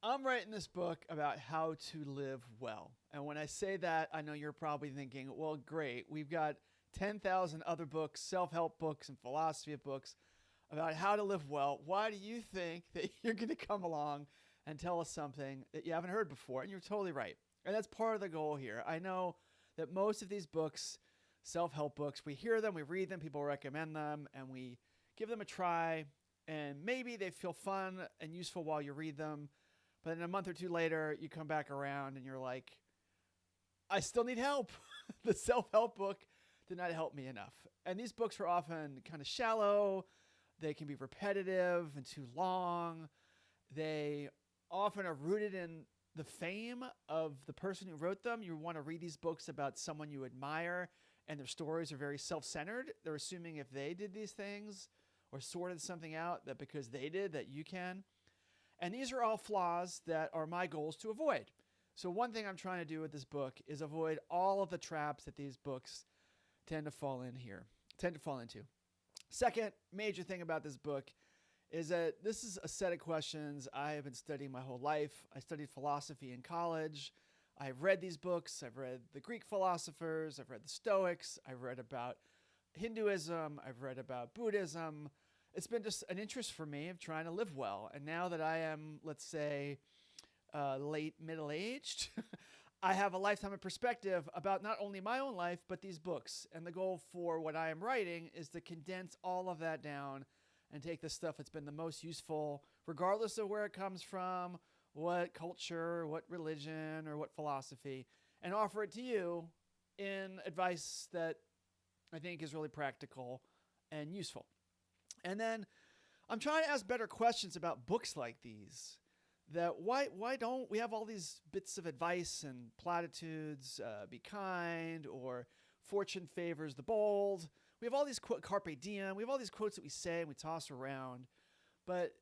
I'm writing this book about how to live well. And when I say that, I know you're probably thinking, well, great. We've got 10,000 other books, self help books, and philosophy books about how to live well. Why do you think that you're going to come along and tell us something that you haven't heard before? And you're totally right. And that's part of the goal here. I know that most of these books, self help books, we hear them, we read them, people recommend them, and we give them a try. And maybe they feel fun and useful while you read them. But then a month or two later, you come back around and you're like, I still need help. The self help book did not help me enough. And these books are often kind of shallow. They can be repetitive and too long. They often are rooted in the fame of the person who wrote them. You want to read these books about someone you admire, and their stories are very self centered. They're assuming if they did these things or sorted something out, that because they did, that you can. And these are all flaws that are my goals to avoid. So one thing I'm trying to do with this book is avoid all of the traps that these books tend to fall into. Second major thing about this book is that this is a set of questions I have been studying my whole life. I studied philosophy in college. I've read these books. I've read the Greek philosophers. I've read the Stoics. I've read about Hinduism. I've read about Buddhism. It's been just an interest for me of trying to live well. And now that I am, let's say, late middle-aged, I have a lifetime of perspective about not only my own life, but these books. And the goal for what I am writing is to condense all of that down and take the stuff that's been the most useful, regardless of where it comes from, what culture, what religion, or what philosophy, and offer it to you in advice that I think is really practical and useful. And then I'm trying to ask better questions about books like these. That why don't we have all these bits of advice and platitudes, be kind, or fortune favors the bold. We have all these carpe diem. We have all these quotes that we say and we toss around, but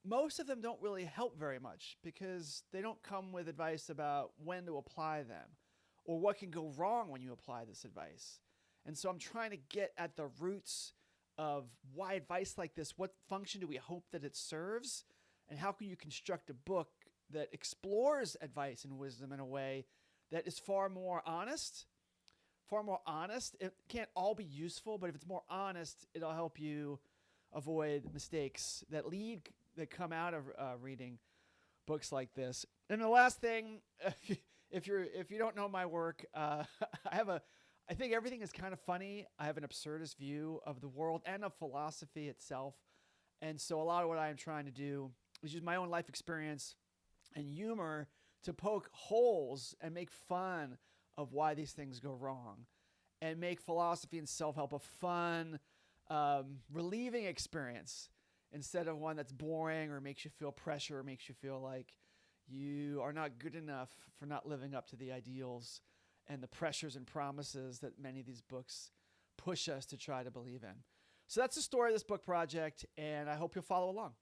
most of them don't really help very much because they don't come with advice about when to apply them or what can go wrong when you apply this advice. And so I'm trying to get at the roots of why advice like this, what function do we hope that it serves, and how can you construct a book that explores advice and wisdom in a way that is far more honest. It can't all be useful, but if it's more honest, it'll help you avoid mistakes that come out of reading books like this. And the last thing, if you don't know my work, I think everything is kind of funny. I have an absurdist view of the world and of philosophy itself. And so a lot of what I am trying to do is use my own life experience and humor to poke holes and make fun of why these things go wrong and make philosophy and self-help a fun, relieving experience instead of one that's boring or makes you feel pressure or makes you feel like you are not good enough for not living up to the ideals and the pressures and promises that many of these books push us to try to believe in. So that's the story of this book project, and I hope you'll follow along.